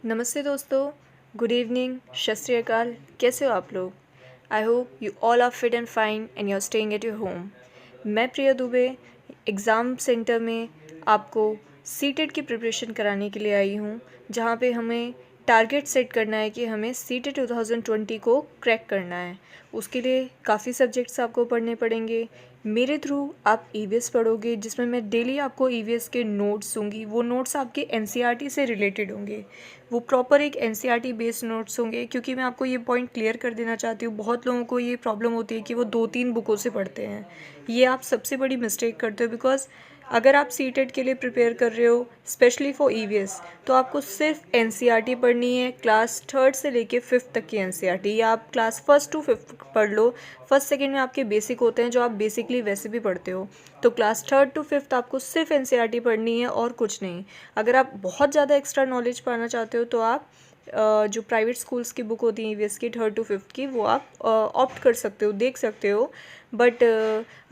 नमस्ते दोस्तों, good evening, सत श्री अकाल। कैसे हो आप लोग? I hope you all are fit and fine and you are staying at your home. मैं प्रिया दुबे एग्ज़ाम सेंटर में आपको सीटेट की प्रिपरेशन कराने के लिए आई हूँ, जहाँ पे हमें टारगेट सेट करना है कि हमें सीटेट 2020 को क्रैक करना है। उसके लिए काफ़ी सब्जेक्ट्स आपको पढ़ने पड़ेंगे। मेरे थ्रू आप ईवीएस पढ़ोगे, जिसमें मैं डेली आपको ईवीएस के नोट्स दूँगी। वो नोट्स आपके एनसीईआरटी से रिलेटेड होंगे। वो प्रॉपर एक एनसीईआरटी बेस्ड नोट्स होंगे, क्योंकि मैं आपको ये पॉइंट क्लियर कर देना चाहती हूँ। बहुत लोगों को ये प्रॉब्लम होती है कि वो 2-3 बुकों से पढ़ते हैं। ये आप सबसे बड़ी मिस्टेक करते हो, बिकॉज अगर आप सीटेट के लिए प्रिपेयर कर रहे हो स्पेशली फॉर ईवीएस, तो आपको सिर्फ एनसीईआरटी पढ़नी है। क्लास 3rd से लेके 5th तक की एनसीईआरटी, या आप क्लास 1st to 5th पढ़ लो। 1st 2nd में आपके बेसिक होते हैं, जो आप बेसिकली वैसे भी पढ़ते हो। तो क्लास 3rd to 5th आपको सिर्फ एनसीईआरटी पढ़नी है और कुछ नहीं। अगर आप बहुत ज़्यादा एक्स्ट्रा नॉलेज पाना चाहते हो, तो आप जो प्राइवेट स्कूल्स की बुक होती है ईवीएस की 3rd to 5th की, वो आप ऑप्ट कर सकते हो, देख सकते हो। बट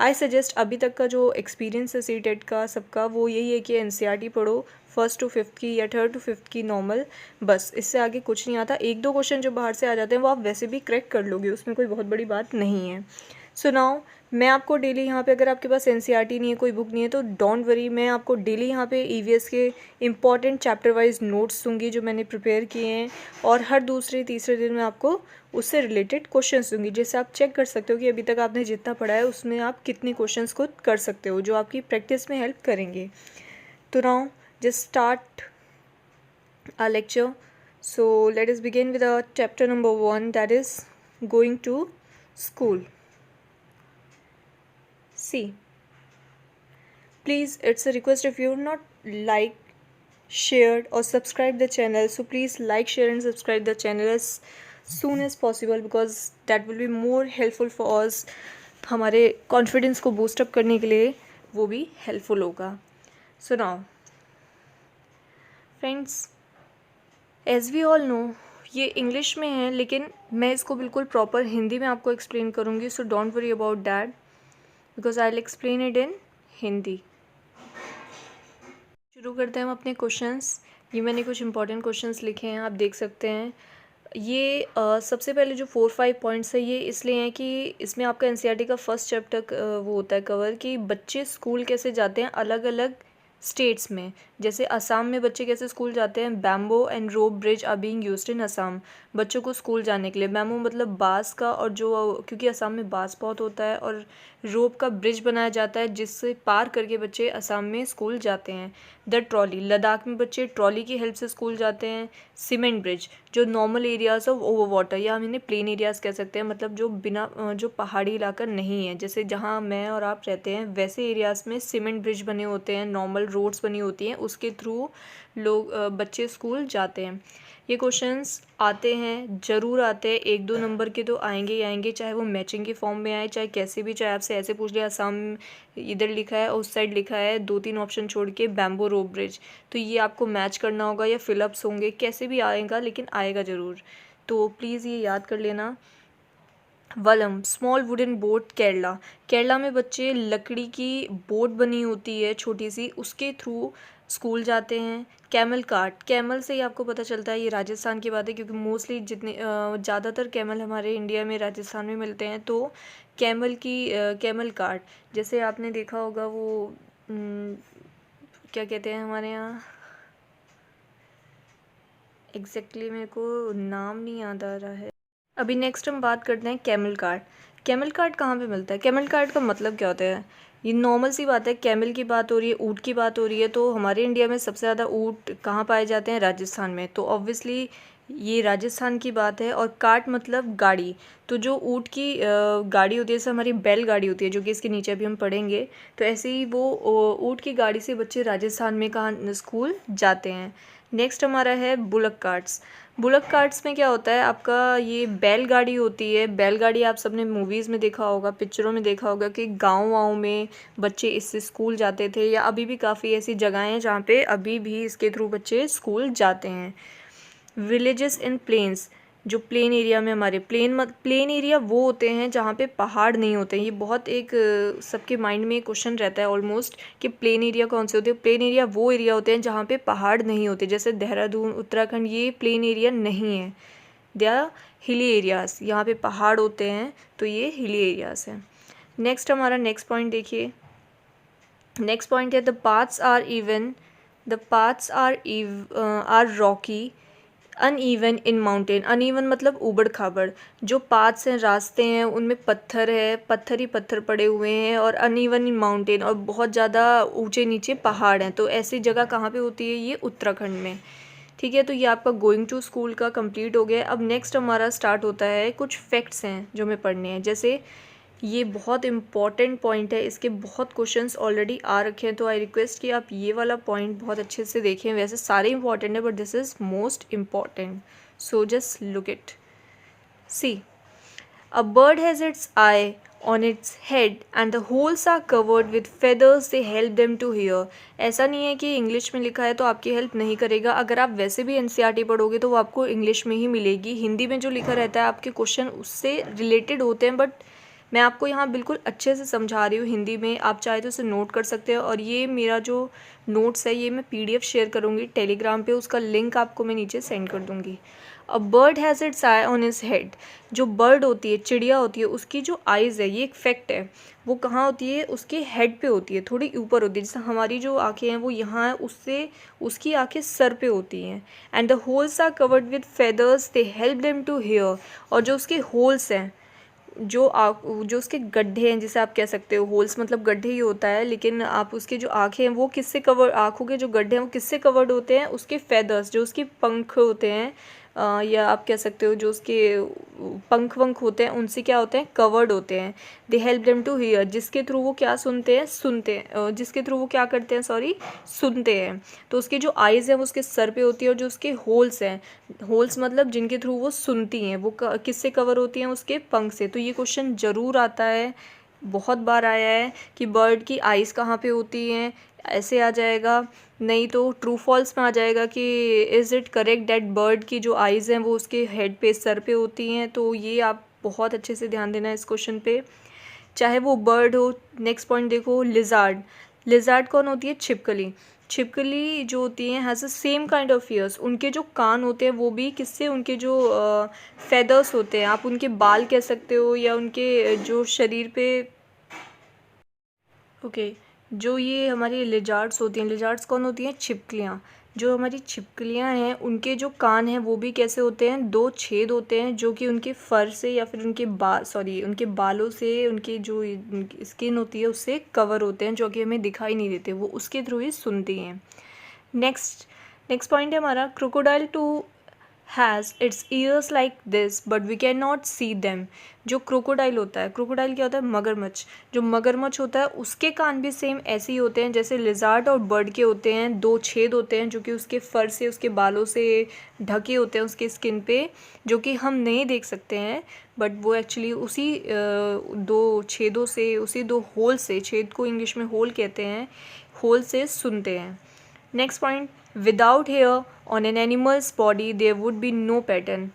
आई सजेस्ट, अभी तक का जो एक्सपीरियंस है सीटेट का सबका, वो यही है कि एनसीईआरटी पढ़ो 1st to 5th की या 3rd to 5th की नॉर्मल। बस इससे आगे कुछ नहीं आता। 1-2 क्वेश्चन जो बाहर से आ जाते हैं वो आप वैसे भी क्रैक कर लोगे, उसमें कोई बहुत बड़ी बात नहीं है। सो नाउ मैं आपको डेली यहाँ पे, अगर आपके पास एनसीईआरटी नहीं है, कोई बुक नहीं है, तो डोंट वरी, मैं आपको डेली यहाँ पे ईवीएस के इंपॉर्टेंट चैप्टर वाइज नोट्स दूँगी जो मैंने प्रिपेयर किए हैं, और हर दूसरे तीसरे दिन मैं आपको उससे रिलेटेड क्वेश्चंस दूँगी, जिससे आप चेक कर सकते हो कि अभी तक आपने जितना पढ़ा है उसमें आप कितने क्वेश्चंस खुद कर सकते हो, जो आपकी प्रैक्टिस में हेल्प करेंगे। तो now just start our lecture. So let us begin with our chapter number 1, that is going to school. See, please, it's a request, if you're not like, shared or subscribe the channel, so please like, share and subscribe the channel as soon as possible, because that will be more helpful for us. हमारे confidence को boost up करने के लिए वो भी helpful होगा। So now friends, as we all know, ये English में है, लेकिन मैं इसको बिल्कुल प्रॉपर हिंदी में आपको एक्सप्लेन करूँगी। So don't worry about that, because I will explain it in Hindi. शुरू करते हैं हम अपने क्वेश्चंस। ये मैंने कुछ इंपॉर्टेंट क्वेश्चंस लिखे हैं, आप देख सकते हैं। ये सबसे पहले जो 4-5 पॉइंट्स है, ये इसलिए हैं कि इसमें आपका एनसीईआरटी का फर्स्ट चैप्टर वो होता है कवर, कि बच्चे स्कूल कैसे जाते हैं अलग अलग स्टेट्स में। जैसे असम में बच्चे कैसे स्कूल जाते हैं, bamboo and rope bridge are being used in Assam, बच्चों को स्कूल जाने के लिए। बैम्बो मतलब बांस का, और जो क्योंकि असम में बांस बहुत होता है, और रोप का ब्रिज बनाया जाता है जिससे पार करके बच्चे असम में स्कूल जाते हैं। द ट्रॉली, लद्दाख में बच्चे ट्रॉली की हेल्प से स्कूल जाते हैं। सीमेंट ब्रिज, जो normal areas of over water, या हम इन्हें प्लेन एरियाज़ कह सकते हैं, मतलब जो बिना जो पहाड़ी इलाका नहीं है, जैसे जहाँ मैं और आप रहते हैं, वैसे एरियाज़ में सीमेंट ब्रिज बने होते हैं, नॉर्मल रोड्स बनी होती हैं, उसके थ्रू लोग बच्चे स्कूल जाते हैं। ये क्वेश्चंस आते हैं, ज़रूर आते हैं, 1-2 नंबर के तो आएंगे ही आएंगे, चाहे वो मैचिंग के फॉर्म में आए, चाहे कैसे भी, चाहे आपसे ऐसे पूछ लिया असम इधर लिखा है और उस साइड लिखा है, 2-3 ऑप्शन छोड़ के बैम्बो रोप ब्रिज, तो ये आपको मैच करना होगा, या फिलअप्स होंगे, कैसे भी आएगा, लेकिन आएगा ज़रूर। तो प्लीज़ ये याद कर लेना। Vallam, small wooden boat, Kerala. Kerala में बच्चे लकड़ी की बोट बनी होती है छोटी सी, उसके थ्रू स्कूल जाते हैं। कैमल कार्ट, कैमल से ही आपको पता चलता है ये राजस्थान की बात है, क्योंकि मोस्टली जितने ज़्यादातर कैमल हमारे इंडिया में राजस्थान में मिलते हैं। तो कैमल कार्ट, जैसे आपने देखा होगा वो क्या कहते हैं हमारे यहाँ, एग्जैक्टली मेरे को नाम नहीं याद आ रहा है। अभी नेक्स्ट हम बात करते हैं कैमल कार्ट। कैमल कार्ट कहाँ पे मिलता है? कैमल कार्ट का मतलब क्या होता है? ये नॉर्मल सी बात है, कैमल की बात हो रही है, ऊँट की बात हो रही है, तो हमारे इंडिया में सबसे ज़्यादा ऊँट कहाँ पाए जाते हैं? राजस्थान में। तो ऑब्वियसली ये राजस्थान की बात है। और कार्ट मतलब गाड़ी, तो जो ऊँट की गाड़ी होती है, जैसे हमारी बैल गाड़ी होती है, जो कि इसके नीचे अभी हम पढ़ेंगे, तो ऐसे ही वो ऊँट की गाड़ी से बच्चे राजस्थान में कहाँ स्कूल जाते हैं। नेक्स्ट हमारा है बुलक कार्ट्स। बुलक कार्ट्स में क्या होता है, आपका ये बैलगाड़ी होती है। बैलगाड़ी आप सबने मूवीज़ में देखा होगा, पिक्चरों में देखा होगा, कि गाँव में बच्चे इससे स्कूल जाते थे, या अभी भी काफ़ी ऐसी जगहें हैं जहाँ पे अभी भी इसके थ्रू बच्चे स्कूल जाते हैं। विलेजेस इन प्लेन्स, जो प्लेन एरिया में हमारे प्लेन एरिया वो होते हैं जहाँ पे पहाड़ नहीं होते हैं। ये बहुत एक सबके माइंड में क्वेश्चन रहता है ऑलमोस्ट कि प्लेन एरिया कौन से होते हैं। प्लेन एरिया वो एरिया होते हैं जहाँ पे पहाड़ नहीं होते, जैसे देहरादून, उत्तराखंड, ये प्लेन एरिया नहीं है। दे आर हिली एरियाज, यहाँ पे पहाड़ होते हैं तो ये हिली एरियाज हैं। नेक्स्ट हमारा नेक्स्ट पॉइंट देखिए। नेक्स्ट पॉइंट है the paths are even, the paths are rocky uneven in mountain. Uneven मतलब ऊबड़ खाबड़। जो पाथ्स हैं, रास्ते हैं, उनमें पत्थर है, पत्थर ही पत्थर पड़े हुए हैं। और अनइवन इन माउंटेन, और बहुत ज़्यादा ऊंचे नीचे पहाड़ हैं। तो ऐसी जगह कहाँ पे होती है? ये उत्तराखंड में। ठीक है, तो ये आपका गोइंग टू स्कूल का कंप्लीट हो गया। अब नेक्स्ट हमारा स्टार्ट होता है, कुछ फैक्ट्स हैं जो हमें पढ़ने हैं। जैसे ये बहुत इंपॉर्टेंट पॉइंट है, इसके बहुत क्वेश्चंस ऑलरेडी आ रखे हैं, तो आई रिक्वेस्ट कि आप ये वाला पॉइंट बहुत अच्छे से देखें। वैसे सारे इंपॉर्टेंट है but this is most important, so just look it. See, a bird has its eye on its head and the holes are covered with feathers, they help them to hear। ऐसा नहीं है कि English में लिखा है तो आपकी help नहीं करेगा। अगर आप वैसे भी एनसीईआरटी पढ़ोगे तो वो आपको इंग्लिश में ही मिलेगी। हिंदी में जो लिखा रहता है आपके क्वेश्चन उससे रिलेटेड होते हैं, बट मैं आपको यहाँ बिल्कुल अच्छे से समझा रही हूँ हिंदी में। आप चाहे तो इसे नोट कर सकते हो। और ये मेरा जो नोट्स है ये मैं पीडीएफ शेयर करूँगी टेलीग्राम पे, उसका लिंक आपको मैं नीचे सेंड कर दूँगी। A bird has it's I on his head. जो बर्ड होती है, चिड़िया होती है, उसकी जो आइज़ है, ये एक फैक्ट है, वो कहाँ होती है? उसके हेड पे होती है, थोड़ी ऊपर होती है। जैसे हमारी जो आँखें हैं वो यहाँ है, उससे उसकी आँखें सर पे होती हैं। And the holes are covered with feathers, they help them to hear. और जो उसके होल्स हैं, जो उसके गड्ढे हैं, जिसे आप कह सकते हो, होल्स मतलब गड्ढे ही होता है, लेकिन आप उसके जो आँखें हैं वो किससे कवर, आँखों के जो गड्ढे हैं वो किससे कवर्ड होते हैं? उसके फेदर्स, जो उसके पंख होते हैं, या आप कह सकते हो जो उसके पंख वंख होते हैं, उनसे क्या होते हैं? कवर्ड होते हैं। They help them to hear, जिसके थ्रू वो क्या सुनते हैं? सुनते हैं, जिसके थ्रू वो क्या करते हैं? सॉरी, सुनते हैं। तो उसकी जो आइज़ है वो उसके सर पे होती है, और जो उसके होल्स हैं, होल्स मतलब जिनके थ्रू वो सुनती हैं, वो किससे कवर होती हैं? उसके पंख से। तो ये क्वेश्चन ज़रूर आता है, बहुत बार आया है कि बर्ड की आइज़ कहाँ पे होती हैं, ऐसे आ जाएगा। नहीं तो ट्रू फॉल्स में आ जाएगा कि is it correct that bird की जो आइज़ हैं वो उसके हेड पे, सर पे होती हैं। तो ये आप बहुत अच्छे से ध्यान देना इस क्वेश्चन पे, चाहे वो बर्ड हो। नेक्स्ट पॉइंट देखो, लिजार्ड। लिजार्ड कौन होती है? छिपकली। छिपकली जो होती हैं has a same kind of years. उनके जो कान होते हैं वो भी किससे? उनके जो फेदर्स होते हैं, आप उनके बाल कह सकते हो, या उनके जो शरीर पे, ओके, जो ये हमारी लिजार्ड्स होती हैं, लिजार्ड्स कौन होती हैं? छिपकलियाँ। जो हमारी छिपकलियाँ हैं उनके जो कान हैं वो भी कैसे होते हैं? 2 छेद होते हैं, जो कि उनके फर से या फिर उनके बालों से, उनके जो स्किन होती है उससे कवर होते हैं, जो कि हमें दिखाई नहीं देते, वो उसके थ्रू ही सुनती हैं। नेक्स्ट नेक्स्ट पॉइंट है हमारा, crocodile too has its ears like this but we can not see them. जो क्रोकोडाइल होता है, क्रोकोडाइल क्या होता है? मगरमच्छ। जो मगरमच्छ होता है उसके कान भी सेम ऐसे ही होते हैं जैसे लिजार्ड और बर्ड के होते हैं। 2 छेद होते हैं जो कि उसके फर से, उसके बालों से ढके होते हैं उसके स्किन पे, जो कि हम नहीं देख सकते हैं, बट वो एक्चुअली उसी 2 छेदों से, उसी 2 होल से, छेद को इंग्लिश में होल कहते हैं, होल से सुनते हैं। Next point, without hair on an animals body there would be no pattern.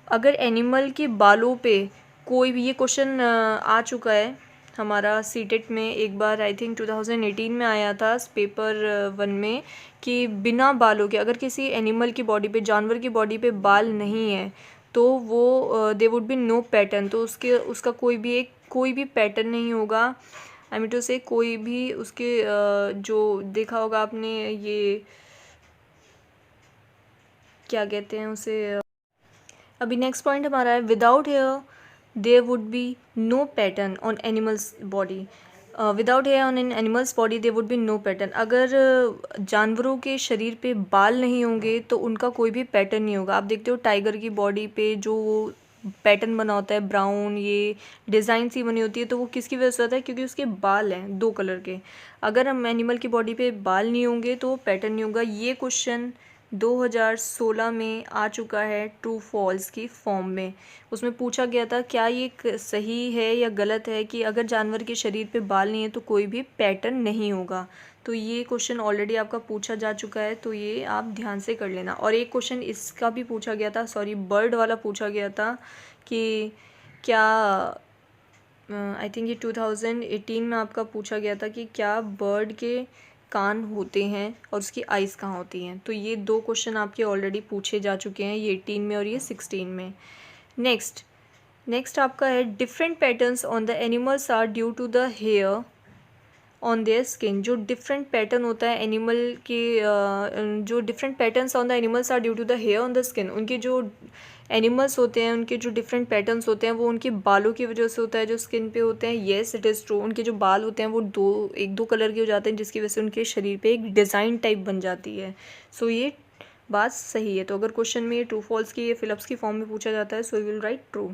अगर एनिमल के बालों पे कोई भी, ये क्वेश्चन आ चुका है हमारा सीटेट में एक बार, आई थिंक 2018 में आया था पेपर 1 में, कि बिना बालों के अगर किसी एनिमल की बॉडी पे, जानवर की बॉडी पे बाल नहीं है तो वो they would be no pattern. तो उसका कोई भी पैटर्न नहीं होगा। आई मीन टू से कोई भी उसके जो देखा होगा आपने, ये क्या कहते हैं उसे, अभी नेक्स्ट पॉइंट हमारा है, without hair there would be no pattern on animals body. Without hair on an animals body there would be no pattern. अगर जानवरों के शरीर पे बाल नहीं होंगे तो उनका कोई भी पैटर्न नहीं होगा। आप देखते हो टाइगर की बॉडी पे जो पैटर्न बना होता है, ब्राउन, ये डिज़ाइन सी बनी होती है, तो वो किसकी वजह से होता है? क्योंकि उसके बाल हैं 2 कलर के। अगर हम एनिमल की बॉडी पे बाल नहीं होंगे तो पैटर्न नहीं होगा। ये क्वेश्चन 2016 में आ चुका है ट्रू फॉल्स की फॉर्म में। उसमें पूछा गया था क्या ये सही है या गलत है कि अगर जानवर के शरीर पे बाल नहीं है तो कोई भी पैटर्न नहीं होगा। तो ये क्वेश्चन ऑलरेडी आपका पूछा जा चुका है, तो ये आप ध्यान से कर लेना। और एक क्वेश्चन इसका भी पूछा गया था, सॉरी बर्ड वाला पूछा गया था कि क्या आई थिंक ये 2018 में आपका पूछा गया था कि क्या बर्ड के कान होते हैं और उसकी आइज़ कहाँ होती हैं। तो ये दो क्वेश्चन आपके ऑलरेडी पूछे जा चुके हैं, ये 18 में और ये 16 में। नेक्स्ट आपका है different patterns on the animals are due to the hair on their skin. जो डिफरेंट पैटर्न होता है एनिमल के, जो different patterns on the animals are due to the hair on the skin, उनके जो एनिमल्स होते हैं उनके जो डिफरेंट पैटर्न्स होते हैं वो उनके बालों की वजह से होता है जो स्किन पे होते हैं। येस इट इज़ ट्रू, उनके जो बाल होते हैं वो एक दो कलर के हो जाते हैं जिसकी वजह से उनके शरीर पे एक डिज़ाइन टाइप बन जाती है। सो ये बात सही है। तो अगर क्वेश्चन में ये ट्रू फॉल्स की, ये फिलअप्स की फॉर्म में पूछा जाता है, so you will write true.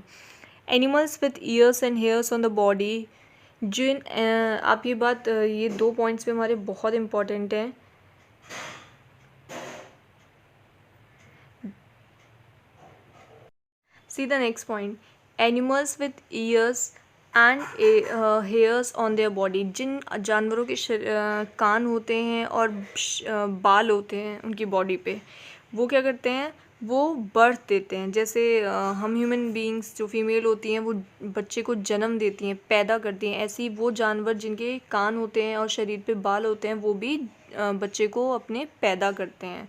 Animals with ears and hairs on the body, जिन आप ये बात, ये दो पॉइंट्स पे हमारे बहुत इंपॉर्टेंट हैं। See the next point, animals with ears and hairs on their body, जिन जानवरों के कान होते हैं और बाल होते हैं उनकी बॉडी पे, वो क्या करते हैं, वो बर्थ देते हैं। जैसे हम ह्यूमन बीइंग्स जो फीमेल होती हैं वो बच्चे को जन्म देती हैं, पैदा करती हैं, ऐसे ही वो जानवर जिनके कान होते हैं और शरीर पे बाल होते हैं वो भी बच्चे को अपने पैदा करते हैं।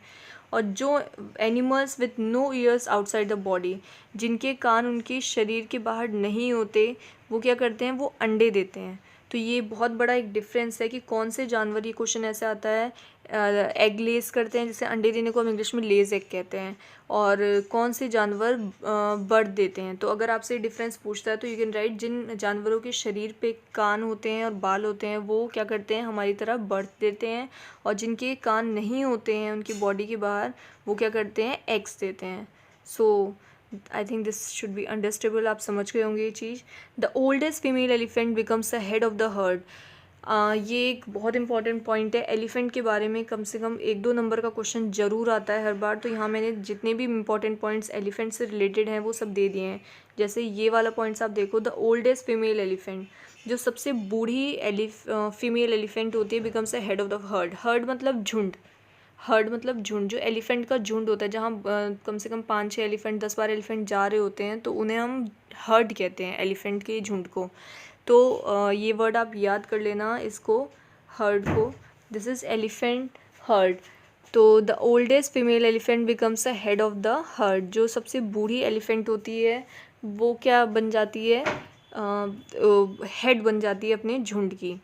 और जो animals with no ears outside the body, जिनके कान उनके शरीर के बाहर नहीं होते, वो क्या करते हैं, वो अंडे देते हैं। तो ये बहुत बड़ा एक डिफरेंस है कि कौन से जानवर, ये क्वेश्चन ऐसे आता है, एग लेस करते हैं, जैसे अंडे देने को हम इंग्लिश में लेज एग कहते हैं, और कौन से जानवर बर्थ देते हैं। तो अगर आपसे डिफरेंस पूछता है तो यू कैन राइट, जिन जानवरों के शरीर पे कान होते हैं और बाल होते हैं वो क्या करते हैं, हमारी तरह बर्थ देते हैं, और जिनके कान नहीं होते हैं उनकी बॉडी के बाहर, वो क्या करते हैं, एग्स देते हैं। So I think this should be understandable, आप समझ गए होंगे ये चीज़। The oldest female elephant becomes the head of the herd. ये एक बहुत इंपॉर्टेंट पॉइंट है। एलिफेंट के बारे में कम से कम 1-2 नंबर का क्वेश्चन ज़रूर आता है हर बार। तो यहाँ मैंने जितने भी इंपॉर्टेंट पॉइंट्स एलिफेंट से रिलेटेड हैं वो सब दे दिए हैं। जैसे ये वाला पॉइंट्स आप देखो, द ओल्डेस्ट फीमेल एलिफेंट, जो सबसे बूढ़ी फीमेल एलिफेंट होती है, becomes the head of the heard. Heard मतलब झुंड, हर्ड मतलब झुंड, जो एलिफेंट का झुंड होता है, जहाँ कम से कम 5-6 एलिफेंट, 10-12 एलिफेंट जा रहे होते हैं, तो उन्हें हम हर्ड कहते हैं, एलिफेंट के झुंड को। तो ये वर्ड आप याद कर लेना, इसको, हर्ड को। This is elephant herd. तो the oldest female elephant becomes the head of the herd. जो सबसे बूढ़ी एलिफेंट होती है वो क्या बन जाती है, हेड बन जाती है अपने झुंड की।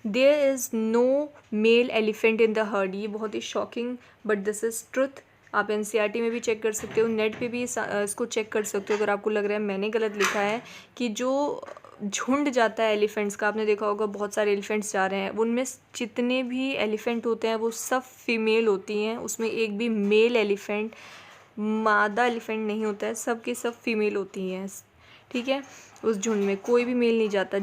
There is no male elephant in the herd. ये बहुत ही shocking but this is truth. आप एनसीईआरटी में भी चेक कर सकते हो, नेट पे भी इसको चेक कर सकते हो अगर आपको लग रहा है मैंने गलत लिखा है। कि जो झुंड जाता है एलिफेंट्स का, आपने देखा होगा बहुत सारे एलिफेंट्स जा रहे हैं, उनमें जितने भी एलिफेंट होते हैं वो सब फीमेल होती हैं, उसमें एक भी मेल एलिफेंट, मादा एलिफेंट नहीं होता है, सब के सब फीमेल होती हैं, ठीक है। उस झुंड में कोई भी मेल नहीं जाता।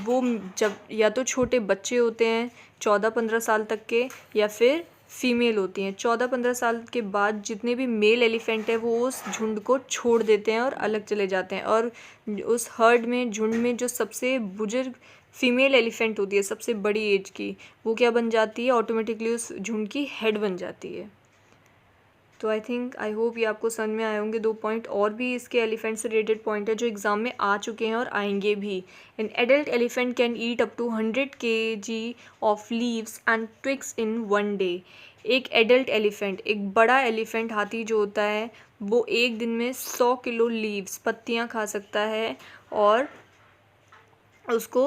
वो जब या तो छोटे बच्चे होते हैं 14-15 साल तक के, या फिर फीमेल होती हैं। 14-15 साल के बाद जितने भी मेल एलिफेंट है वो उस झुंड को छोड़ देते हैं और अलग चले जाते हैं। और उस हर्ड में, झुंड में जो सबसे बुजुर्ग फीमेल एलिफेंट होती है, सबसे बड़ी एज की, वो क्या बन जाती है, ऑटोमेटिकली उस झुंड की हेड बन जाती है। तो आई होप ये आपको समझ में आए होंगे। 2 पॉइंट और भी इसके एलिफेंट से रिलेटेड पॉइंट है जो एग्जाम में आ चुके हैं और आएंगे भी। An adult elephant can eat up to 100 kg of leaves and twigs in 1 day. एक एडल्ट एलिफेंट, एक बड़ा एलिफेंट हाथी जो होता है, वो एक दिन में 100 किलो लीव्स, पत्तियाँ खा सकता है और उसको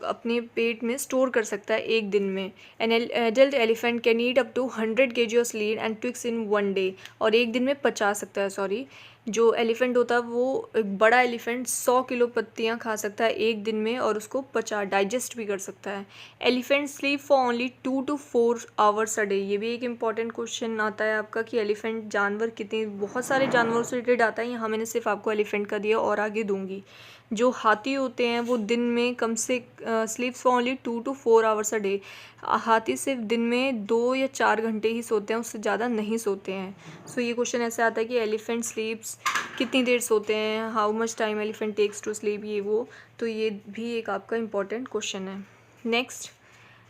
अपने पेट में स्टोर कर सकता है एक दिन में। An adult elephant can eat up to 100 kg of lead and twigs in 1 day. और एक दिन में पचा सकता है, सॉरी, जो एलिफेंट होता है वो, एक बड़ा एलिफेंट 100 किलो पत्तियाँ खा सकता है एक दिन में और उसको डाइजेस्ट भी कर सकता है। Elephant sleep for only 2 to 4 hours a day. ये भी एक इंपॉर्टेंट क्वेश्चन आता है आपका कि एलिफेंट जानवर कितने, बहुत सारे जानवरों से रिलेटेड आता है, यहाँ मैंने सिर्फ आपको एलिफेंट का दिया और आगे दूंगी। जो हाथी होते हैं वो दिन में कम से स्लीप्स for only 2 to 4 hours a day. हाथी सिर्फ दिन में 2 या 4 घंटे ही सोते हैं, उससे ज़्यादा नहीं सोते हैं। सो ये क्वेश्चन ऐसे आता है कि एलिफेंट स्लीप्स कितनी देर सोते हैं, how much time elephant takes to sleep, ये वो। तो ये भी एक आपका इम्पॉर्टेंट क्वेश्चन है। Next,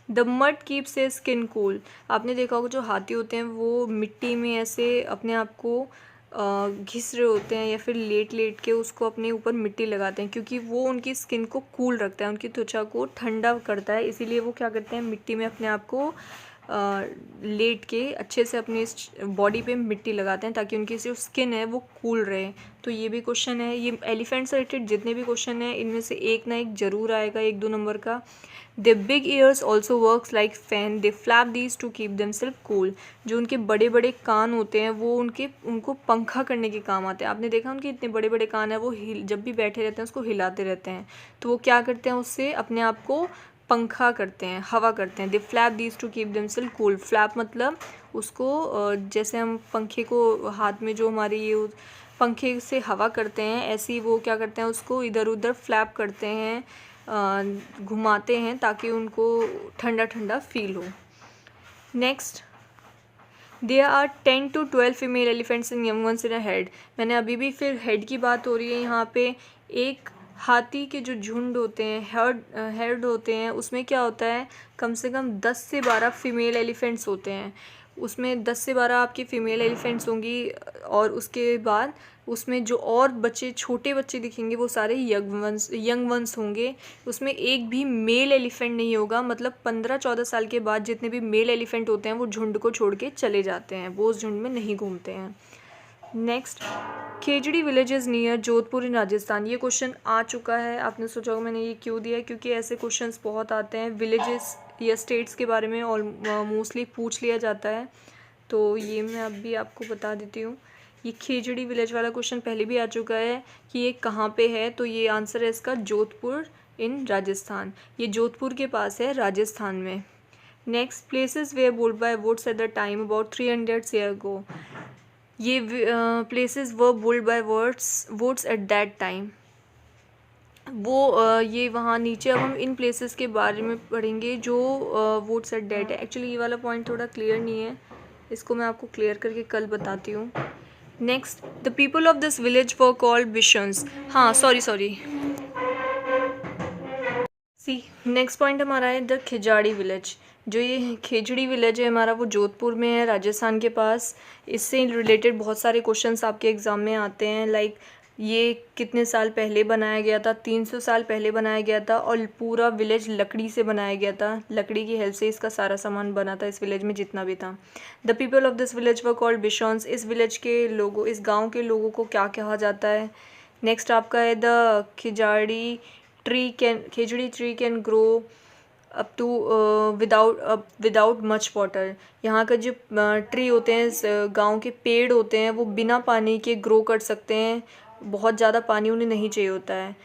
the mud keeps a skin cool. आपने देखा होगा जो हाथी होते हैं वो मिट्टी में ऐसे अपने आप को घिस रहे होते हैं या फिर लेट लेट के उसको अपने ऊपर मिट्टी लगाते हैं, क्योंकि वो उनकी स्किन को कूल रखता है, उनकी त्वचा को ठंडा करता है। इसीलिए वो क्या करते हैं, मिट्टी में अपने आप को लेट के अच्छे से अपनी बॉडी पे मिट्टी लगाते हैं ताकि उनकी जो स्किन है वो कूल रहे। तो ये भी क्वेश्चन है। ये एलिफेंट से रिलेटेड जितने भी क्वेश्चन हैं इनमें से एक ना एक ज़रूर आएगा 1-2 नंबर का। They big ears also works like fan, they flap these to keep themselves cool. जो उनके बड़े बड़े कान होते हैं वो उनको पंखा करने के काम आते हैं। आपने देखा उनके इतने बड़े बड़े कान हैं, वो जब भी बैठे रहते हैं उसको हिलाते रहते हैं, तो वो क्या करते हैं, उससे अपने आप को पंखा करते हैं, हवा करते हैं। They flap these to keep themselves cool. Flap मतलब उसको जैसे हम पंखे को हाथ में जो हमारी ये पंखे से हवा करते हैं, ऐसे ही वो क्या करते हैं, उसको इधर उधर फ्लैप करते हैं, घुमाते हैं ताकि उनको ठंडा ठंडा फील हो। Next, there are 10 to 12 female elephants in young ones in a head. मैंने अभी भी फिर हेड की बात हो रही है यहाँ पे। एक हाथी के जो झुंड होते हैं, हेड होते हैं, उसमें क्या होता है, कम से कम 10 से 12 फीमेल एलिफेंट्स होते हैं। उसमें 10 से 12 आपकी फ़ीमेल एलिफेंट्स होंगी और उसके बाद उसमें जो और बच्चे छोटे बच्चे दिखेंगे वो सारे यंग वंस होंगे। उसमें एक भी मेल एलिफेंट नहीं होगा। मतलब 15-14 साल के बाद जितने भी मेल एलिफेंट होते हैं वो झुंड को छोड़ के चले जाते हैं, वो उस झुंड में नहीं घूमते हैं। Next, Khejri village is near Jodhpur in Rajasthan. ये क्वेश्चन आ चुका है। आपने सोचा होगा मैंने ये क्यों दिया है, क्योंकि ऐसे क्वेश्चंस बहुत आते हैं विलेजेस या स्टेट्स के बारे में और मोस्टली पूछ लिया जाता है, तो ये मैं अभी आपको बता देती हूँ। ये खेजड़ी विलेज वाला क्वेश्चन पहले भी आ चुका है कि ये कहाँ पे है, तो ये आंसर है इसका जोधपुर इन राजस्थान। ये जोधपुर के पास है राजस्थान में। Next, places where bold by woods at the time about 300 year ago. ये places were bold by woods at that time. वो ये वहाँ नीचे अब हम इन प्लेसेस के बारे में पढ़ेंगे जो वुड्स एट दैट है। एक्चुअली ये वाला पॉइंट थोड़ा क्लियर नहीं है, इसको मैं आपको क्लियर करके कल बताती हूँ। Next, the people of this village were called Bishnois. हाँ सॉरी नेक्स्ट पॉइंट हमारा है द खिजाड़ी विलेज। जो ये खेजड़ी विलेज है हमारा वो जोधपुर में है, राजस्थान के पास। इससे रिलेटेड बहुत सारे क्वेश्चंस आपके एग्ज़ाम में आते हैं। लाइक ये कितने साल पहले बनाया गया था, 300 साल पहले बनाया गया था और पूरा विलेज लकड़ी से बनाया गया था। लकड़ी की हेल्प से इसका सारा सामान बना था, इस विलेज में जितना भी था। The people of this village were called Bishnois. इस विलेज के लोगों, इस गाँव के लोगों को क्या कहा जाता है। नेक्स्ट आपका है the Khejri Khejri tree can grow up to without much water. यहाँ का जो ट्री होते हैं, गांव के पेड़ होते हैं, वो बिना पानी के ग्रो कर सकते हैं, बहुत ज़्यादा पानी उन्हें नहीं चाहिए होता है।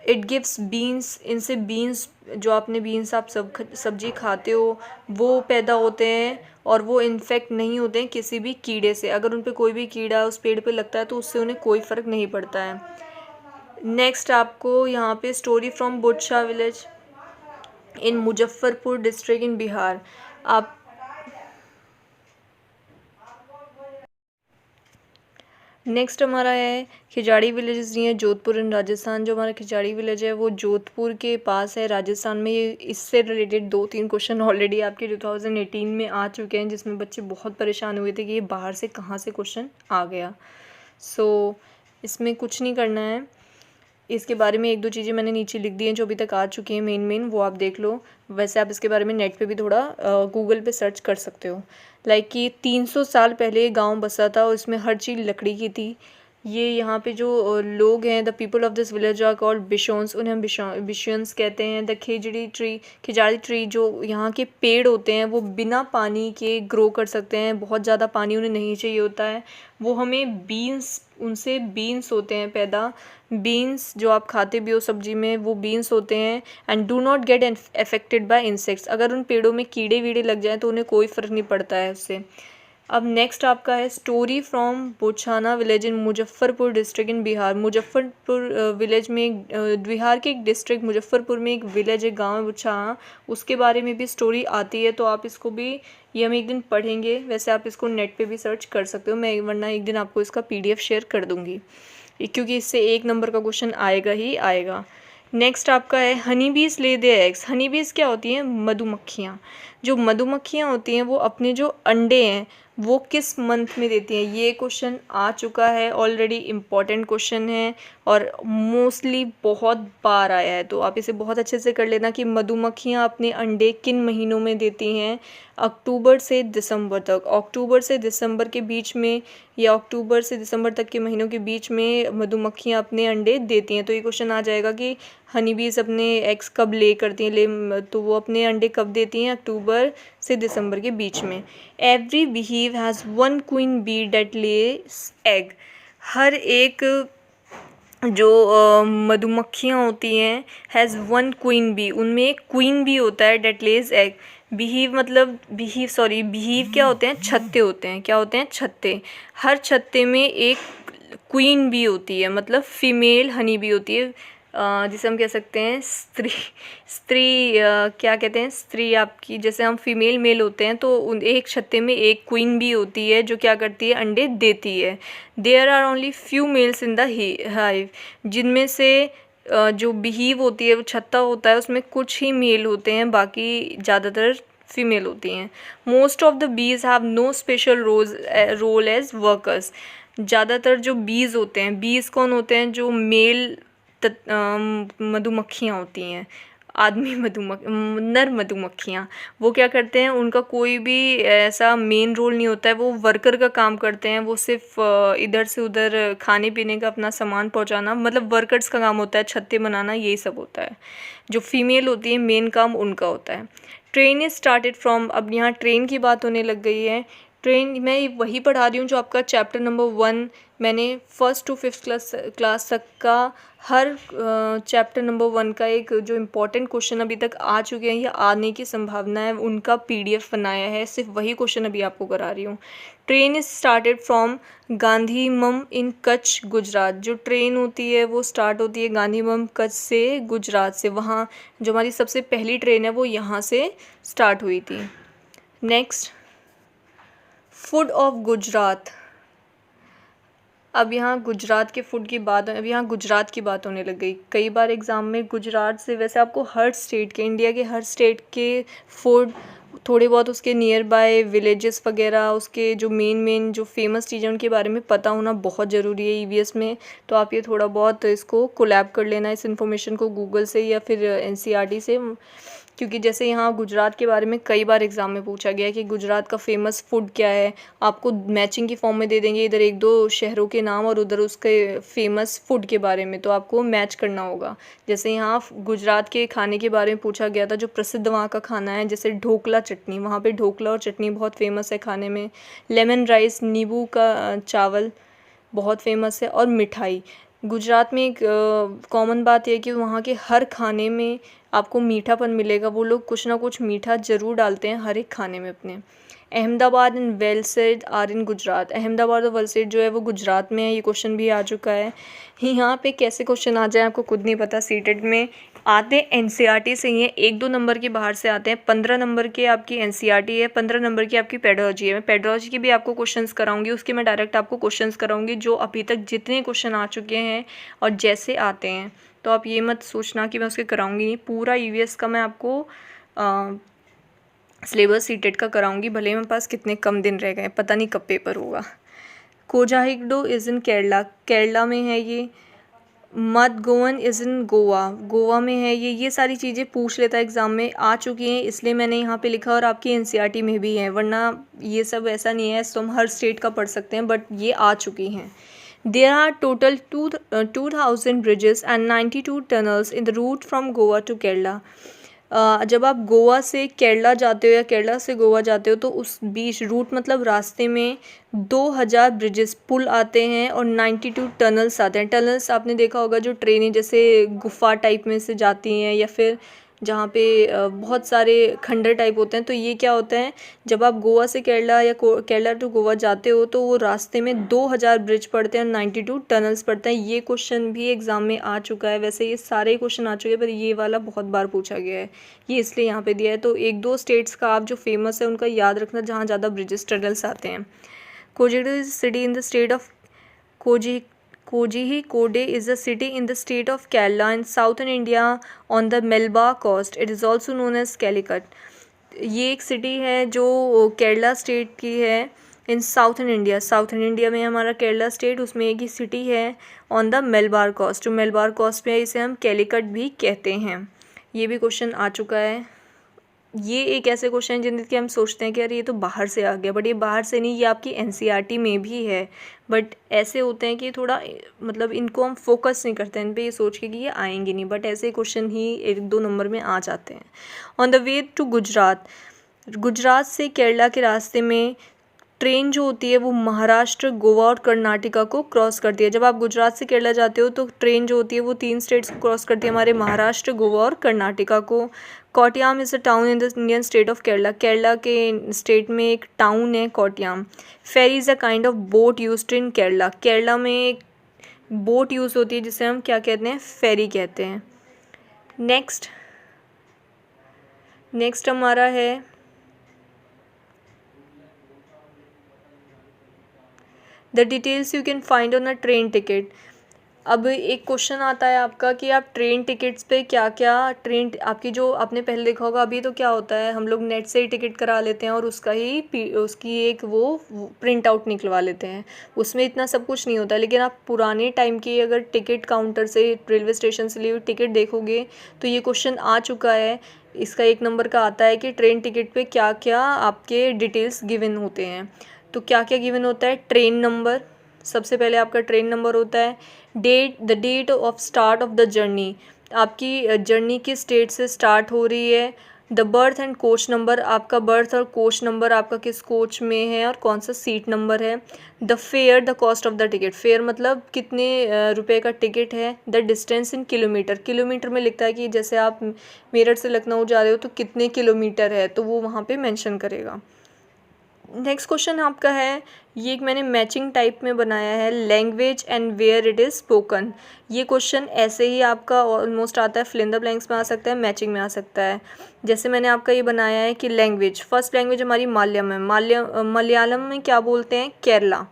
It gives beans. इनसे बीन्स, जो आपने बीन्स आप सब्जी खाते हो, वो पैदा होते हैं और वो इन्फेक्ट नहीं होते हैं किसी भी कीड़े से। अगर उन पे कोई भी कीड़ा उस पेड़ पे लगता है तो उससे उन्हें कोई फ़र्क नहीं पड़ता है। नेक्स्ट आपको यहाँ पे story from Butshah village in Muzaffarpur district in Bihar. आप नेक्स्ट हमारा है Khejri village near Jodhpur in Rajasthan. जो हमारा खिजाड़ी विलेज है वो जोधपुर के पास है राजस्थान में। ये इससे रिलेटेड 2-3 क्वेश्चन ऑलरेडी आपके 2018 में आ चुके हैं, जिसमें बच्चे बहुत परेशान हुए थे कि ये बाहर से कहाँ से क्वेश्चन आ गया। सो इसमें कुछ नहीं करना है। इसके बारे में 1-2 चीज़ें मैंने नीचे लिख दी हैं जो अभी तक आ चुकी हैं, मेन वो आप देख लो। वैसे आप इसके बारे में नेट पे भी थोड़ा गूगल पे सर्च कर सकते हो। लाइक कि 300 साल पहले गांव बसा था और इसमें हर चीज़ लकड़ी की थी। ये यहाँ पे जो लोग हैं, the people of this village are called Bishnois, उन्हें हम बिशंस कहते हैं। द खिजाड़ी ट्री, जो यहाँ के पेड़ होते हैं वो बिना पानी के ग्रो कर सकते हैं, बहुत ज़्यादा पानी उन्हें नहीं चाहिए होता है। वो हमें उनसे बीन्स होते हैं पैदा। बीन्स जो आप खाते भी हो सब्जी में, वो बीन्स होते हैं। And do not get affected by insects. अगर उन पेड़ों में कीड़े वीड़े लग जाएँ तो उन्हें कोई फ़र्क नहीं पड़ता है उससे। अब नेक्स्ट आपका है story from Buchana village in Muzaffarpur district in Bihar. Muzaffarpur village में बिहार के एक डिस्ट्रिक्ट मुजफ्फरपुर में एक विलेज है, गाँव है बुछाना, उसके बारे में भी स्टोरी आती है। तो आप इसको भी, ये हम एक दिन पढ़ेंगे। वैसे आप इसको नेट पे भी सर्च कर सकते हो, मैं वरना एक दिन आपको इसका PDF शेयर कर दूँगी, क्योंकि इससे 1 नंबर का क्वेश्चन आएगा ही आएगा। नेक्स्ट आपका है हनी बीज ले देयर एग्स। हनी बीज क्या होती हैं? मधुमक्खियाँ। जो मधुमक्खियाँ होती हैं वो अपने जो अंडे हैं वो किस मंथ में देती हैं? ये क्वेश्चन आ चुका है ऑलरेडी, इम्पॉर्टेंट क्वेश्चन है और मोस्टली बहुत बार आया है, तो आप इसे बहुत अच्छे से कर लेना कि मधुमक्खियाँ अपने अंडे किन महीनों में देती हैं। अक्टूबर से दिसंबर तक, अक्टूबर से दिसंबर के बीच में या अक्टूबर से दिसंबर तक के महीनों के बीच में मधुमक्खियाँ अपने अंडे देती हैं। तो ये क्वेश्चन आ जाएगा कि हनी बीज अपने एग्स कब ले करती हैं, तो वो अपने अंडे कब देती हैं? अक्टूबर से दिसंबर के बीच में। Every beehive has one queen bee that lays egg. हर एक जो मधुमक्खियाँ होती हैं हैज़ वन क्वीन बी, उनमें एक क्वीन बी होता है डेट लेज एग। बीहीव क्या होते हैं? छत्ते होते हैं। क्या होते हैं? छत्ते। हर छत्ते में एक क्वीन बी होती है, मतलब फीमेल हनी बी होती है, जिसे हम कह सकते हैं स्त्री। क्या कहते हैं? स्त्री आपकी, जैसे हम फीमेल मेल होते हैं तो उन एक छत्ते में एक क्वीन बी होती है जो क्या करती है? अंडे देती है। There are only few males in the hive. जिनमें से जो बीहीव होती है, वो छत्ता होता है, उसमें कुछ ही मेल होते हैं, बाकी ज़्यादातर फीमेल होती हैं। Most of the bees have no special role as workers. ज़्यादातर जो बीज होते हैं, बीज कौन होते हैं? जो मेल मधुमक्खियाँ होती हैं, नर मधुमक्खियाँ, वो क्या करते हैं? उनका कोई भी ऐसा मेन रोल नहीं होता है, वो वर्कर का काम करते हैं। वो सिर्फ इधर से उधर खाने पीने का अपना सामान पहुंचाना, मतलब वर्कर्स का काम होता है, छत्ते बनाना, यही सब होता है। जो फीमेल होती है मेन काम उनका होता है। ट्रेन इज स्टार्टेड फ्रॉम, अब यहाँ ट्रेन की बात होने लग गई है। ट्रेन मैं वही पढ़ा रही हूँ जो आपका चैप्टर नंबर 1, मैंने 1st to 5th क्लास तक का हर चैप्टर नंबर 1 का एक जो इम्पोर्टेंट क्वेश्चन अभी तक आ चुके हैं या आने की संभावना है, उनका PDF बनाया है। सिर्फ वही क्वेश्चन अभी आपको करा रही हूँ। ट्रेन इज स्टार्टेड फ्रॉम गांधीमम इन कच्छ गुजरात। जो ट्रेन होती है वो स्टार्ट होती है गांधीमम कच्छ से, गुजरात से। वहाँ जो हमारी सबसे पहली ट्रेन है वो यहाँ से स्टार्ट हुई थी। Next, food of Gujarat. अब यहाँ गुजरात के फूड की बात, अब यहाँ गुजरात की बात होने लग गई। कई बार एग्ज़ाम में गुजरात से, वैसे आपको हर स्टेट के, इंडिया के हर स्टेट के फूड, थोड़े बहुत उसके नियर बाय विलेजेस वगैरह, उसके जो मेन जो फेमस चीज़ें उनके बारे में पता होना बहुत ज़रूरी है EVS में। तो आप ये थोड़ा बहुत इसको कोलैब कर लेना, इस इन्फॉर्मेशन को गूगल से या फिर NCERT से, क्योंकि जैसे यहाँ गुजरात के बारे में कई बार एग्ज़ाम में पूछा गया है कि गुजरात का फेमस फूड क्या है। आपको मैचिंग की फॉर्म में दे देंगे, इधर 1-2 शहरों के नाम और उधर उसके फेमस फूड के बारे में, तो आपको मैच करना होगा। जैसे यहाँ गुजरात के खाने के बारे में पूछा गया था, जो प्रसिद्ध वहाँ का खाना है, जैसे ढोकला चटनी, वहाँ पे ढोकला और चटनी बहुत फेमस है खाने में। लेमन राइस, नींबू का चावल बहुत फेमस है। और मिठाई, गुजरात में एक कॉमन बात यह है कि वहाँ के हर खाने में आपको मीठापन मिलेगा। वो लोग कुछ ना कुछ मीठा ज़रूर डालते हैं हर एक खाने में अपने। Ahmedabad and Valsad are in Gujarat. Ahmedabad और वेलसेड जो है वो गुजरात में है। ये क्वेश्चन भी आ चुका है। यहाँ पे कैसे क्वेश्चन आ जाए आपको खुद नहीं पता। सीटेट में आते NCERT से ही है, 1-2 नंबर के बाहर से आते हैं। 15 नंबर के आपकी NCERT है, 15 नंबर की आपकी पेडोलॉजी है। मैं पेडोलॉजी की भी आपको क्वेश्चंस कराऊंगी, उसके मैं डायरेक्ट आपको क्वेश्चंस कराऊंगी जो अभी तक जितने क्वेश्चन आ चुके हैं और जैसे आते हैं। तो आप ये मत सोचना कि मैं उसके कराऊंगी नहीं, पूरा EVS का मैं आपको सिलेबस सीटेट का कराऊंगी, भले मेरे पास कितने कम दिन रह गए, पता नहीं कब पेपर होगा। कोजाहिगडो इज़ इन केरला, केरला में है ये। मदगोवन इज़ इन गोवा, गोवा में है ये सारी चीज़ें पूछ लेता है एग्ज़ाम में, आ चुकी हैं, इसलिए मैंने यहाँ पे लिखा। और आपकी NCERT में भी है, वरना ये सब ऐसा नहीं है तो हम हर स्टेट का पढ़ सकते हैं, बट ये आ चुकी हैं। There are total 2,000 bridges and 92 tunnels in the route from Goa to Kerala. जब आप गोवा से केरला जाते हो या केरला से गोवा जाते हो तो उस बीच रूट, मतलब रास्ते में 2000 ब्रिजेस, पुल आते हैं और 92 टनल्स आते हैं। टनल्स आपने देखा होगा, जो ट्रेनें जैसे गुफा टाइप में से जाती हैं या फिर जहाँ पे बहुत सारे खंडर टाइप होते हैं। तो ये क्या होता है, जब आप गोवा से केरला या केरला टू गोवा जाते हो तो वो रास्ते में 2000 ब्रिज पड़ते हैं, 92 टनल्स पड़ते हैं। ये क्वेश्चन भी एग्ज़ाम में आ चुका है। वैसे ये सारे क्वेश्चन आ चुके हैं, पर ये वाला बहुत बार पूछा गया है, ये इसलिए यहाँ पे दिया है। तो 1-2 स्टेट्स का आप जो फेमस है उनका याद रखना, जहाँ ज़्यादा ब्रिजेस टनल्स आते हैं। Kozhikode city in the state of Kozhikode is a city in the state of Kerala in southern India on the Malabar coast. It is also known as Calicut. ये एक सिटी है जो केरला स्टेट की है इन southern India में हमारा Kerala state, उसमें एक ही सिटी है ऑन द मलबार कोस्ट, जो मलबार कोस्ट पे है, इसे हम कैलिकट भी कहते हैं। ये भी क्वेश्चन आ चुका है। ये एक ऐसे क्वेश्चन है जिनके हम सोचते हैं कि यार ये तो बाहर से आ गया, बट ये बाहर से नहीं, ये आपकी एनसीईआरटी में भी है, बट ऐसे होते हैं कि थोड़ा मतलब इनको हम फोकस नहीं करते हैं इन पे, ये सोच के कि ये आएंगे नहीं, बट ऐसे क्वेश्चन ही 1-2 नंबर में आ जाते हैं। On the way to Gujarat से केरला के रास्ते में ट्रेन जो होती है वो महाराष्ट्र, गोवा और कर्नाटका को क्रॉस करती है। जब आप गुजरात से केरला जाते हो तो ट्रेन जो होती है वो 3 स्टेट्स को क्रॉस करती है, हमारे महाराष्ट्र, गोवा और कर्नाटका को। Kottayam is a town in the Indian state of Kerala के स्टेट में एक टाउन है Kottayam. Ferry is a kind of boat used in Kerala में एक बोट यूज़ होती है जिसे हम क्या कहते हैं, फेरी कहते हैं। नेक्स्ट हमारा है the details you can find on a train ticket. अब एक क्वेश्चन आता है आपका कि आप ट्रेन टिकट्स पे क्या क्या ट्रेन आपकी जो आपने पहले देखा होगा, अभी तो क्या होता है हम लोग नेट से ही टिकट करा लेते हैं और उसकी एक वो प्रिंट आउट निकलवा लेते हैं, उसमें इतना सब कुछ नहीं होता। लेकिन आप पुराने टाइम की अगर टिकट काउंटर से रेलवे स्टेशन से ली हुई टिकट देखोगे तो ये क्वेश्चन आ चुका है। इसका 1 नंबर का आता है कि ट्रेन टिकट पे क्या क्या आपके डिटेल्स गिवन होते हैं। तो क्या क्या गिवन होता है, ट्रेन नंबर, सबसे पहले आपका ट्रेन नंबर होता है। The date of start of the journey, आपकी जर्नी किस डेट से स्टार्ट हो रही है। The berth and coach number, आपका बर्थ और कोच नंबर आपका किस कोच में है और कौन सा सीट नंबर है। The fare, the cost of the ticket, fare मतलब कितने रुपए का टिकट है। द डिस्टेंस इन किलोमीटर में लिखता है कि जैसे आप मेरठ से लखनऊ जा रहे हो तो कितने किलोमीटर है, तो वो वहाँ पे मेंशन करेगा। नेक्स्ट क्वेश्चन आपका है, ये एक मैंने मैचिंग टाइप में बनाया है, language and where it is spoken. ये क्वेश्चन ऐसे ही आपका ऑलमोस्ट आता है, फिल इन द ब्लैंक्स में आ सकता है, मैचिंग में आ सकता है। जैसे मैंने आपका ये बनाया है कि लैंग्वेज, फर्स्ट लैंग्वेज हमारी मालयम है। मलयालम में क्या बोलते हैं, केरला।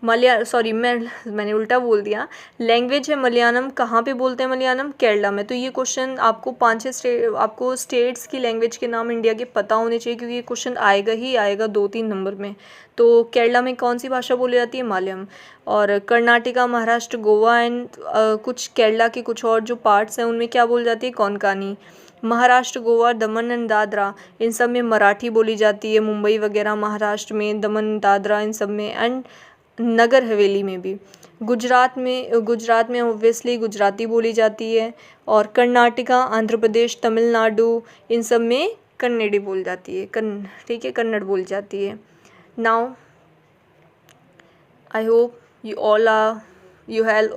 मैंने उल्टा बोल दिया, लैंग्वेज है मलयालम, कहाँ पे बोलते हैं मलयालम, केरला में। तो ये क्वेश्चन आपको 5-6 आपको स्टेट्स की लैंग्वेज के नाम इंडिया के पता होने चाहिए, क्योंकि ये क्वेश्चन आएगा ही आएगा 2-3 नंबर में। तो केरला में कौन सी भाषा बोली जाती है, मलयालम। और कर्नाटका, महाराष्ट्र, गोवा एंड कुछ केरला के कुछ और जो पार्ट्स हैं उनमें क्या बोली जाती है, कोंकणी। महाराष्ट्र, गोवा, दमन एंड दादरा, इन सब में मराठी बोली जाती है, मुंबई वगैरह महाराष्ट्र में, दमन दादरा इन सब में, एंड नगर हवेली में भी। गुजरात में ऑब्वियसली गुजराती बोली जाती है, और कर्नाटका, आंध्र प्रदेश, तमिलनाडु इन सब में कन्नड़ी बोली जाती है, ठीक है, कन्नड़ बोली जाती है। Now I hope you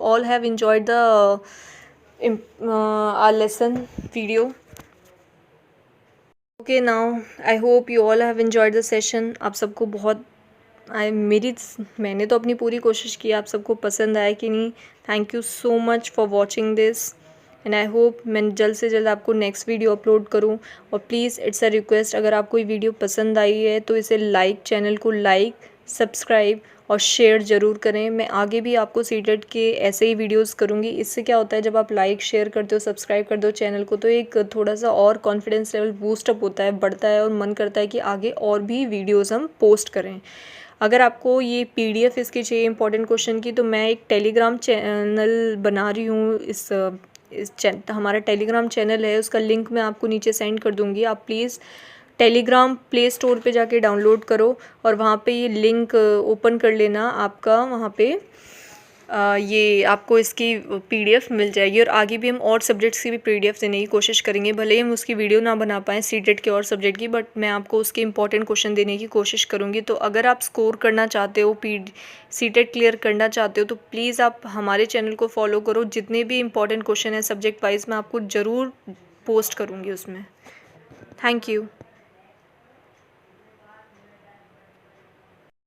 all have enjoyed the our lesson video. Okay, now I hope you all have enjoyed the session. आप सबको मैंने तो अपनी पूरी कोशिश की, आप सबको पसंद आया कि नहीं। Thank you so much for watching this, and I hope मैं जल्द से जल्द आपको नेक्स्ट वीडियो अपलोड करूं। और प्लीज़ इट्स अ रिक्वेस्ट, अगर आपको ये वीडियो पसंद आई है तो इसे चैनल को लाइक, सब्सक्राइब और शेयर ज़रूर करें। मैं आगे भी आपको सीटेट के ऐसे ही वीडियोस करूँगी। इससे क्या होता है, जब आप लाइक, शेयर करते हो, सब्सक्राइब करते हो चैनल को, तो एक थोड़ा सा और कॉन्फिडेंस लेवल बूस्टअप होता है, बढ़ता है, और मन करता है कि आगे और भी वीडियोज़ हम पोस्ट करें। अगर आपको ये PDF इसकी चाहिए इंपॉर्टेंट क्वेश्चन की, तो मैं एक टेलीग्राम चैनल बना रही हूँ। हमारा टेलीग्राम चैनल है, उसका लिंक मैं आपको नीचे सेंड कर दूँगी। आप प्लीज़ टेलीग्राम प्ले स्टोर पे जाके डाउनलोड करो और वहाँ पे ये लिंक ओपन कर लेना आपका, वहाँ पे ये आपको इसकी PDF मिल जाएगी। और आगे भी हम और सब्जेक्ट्स की भी PDF देने की कोशिश करेंगे, भले ही हम उसकी वीडियो ना बना पाएँ सीटेट के और सब्जेक्ट की, बट मैं आपको उसके इंपॉर्टेंट क्वेश्चन देने की कोशिश करूँगी। तो अगर आप स्कोर करना चाहते हो, सीटेट क्लियर करना चाहते हो, तो प्लीज़ आप हमारे चैनल को फॉलो करो। जितने भी इंपॉर्टेंट क्वेश्चन हैं सब्जेक्ट वाइज, मैं आपको ज़रूर पोस्ट करूँगी उसमें। Thank you.